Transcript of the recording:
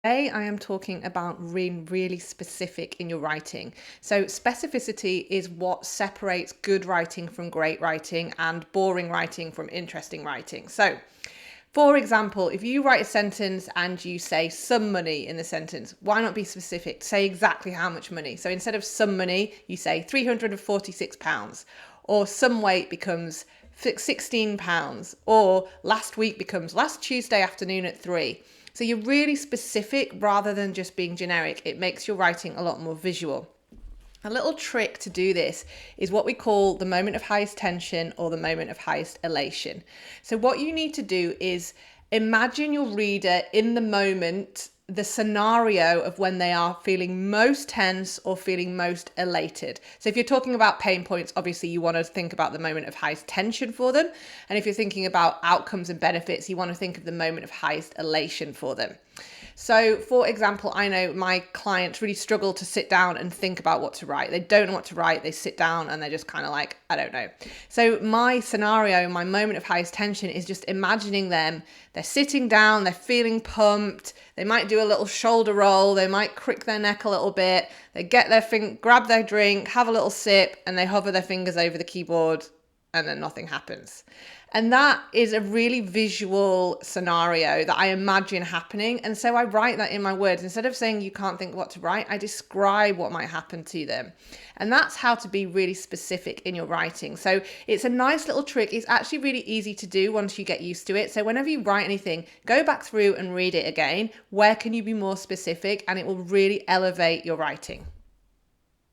Today I am talking about being really specific in your writing. So specificity is what separates good writing from great writing and boring writing from interesting writing. So for example, if you write a sentence and you say some money in the sentence, why not be specific? Say exactly how much money. So instead of some money, you say £346, or some weight becomes £16, or last week becomes last Tuesday afternoon at 3. So you're really specific rather than just being generic. It makes your writing a lot more visual. A little trick to do this is what we call the moment of highest tension or the moment of highest elation. So what you need to do is imagine your reader in the moment, the scenario of when they are feeling most tense or feeling most elated. So if you're talking about pain points, obviously you want to think about the moment of highest tension for them. And if you're thinking about outcomes and benefits, you want to think of the moment of highest elation for them. So for example, I know my clients really struggle to sit down and think about what to write. They don't know what to write. They sit down and they're just kind of like, I don't know. So my scenario, my moment of highest tension is just imagining them. They're sitting down, they're feeling pumped. They might do a little shoulder roll. They might crick their neck a little bit. They get their grab their drink, have a little sip, and they hover their fingers over the keyboard, and then nothing happens. And that is a really visual scenario that I imagine happening. And so I write that in my words. Instead of saying you can't think what to write, I describe what might happen to them. And that's how to be really specific in your writing. So it's a nice little trick. It's actually really easy to do once you get used to it. So whenever you write anything, go back through and read it again. Where can you be more specific? And it will really elevate your writing.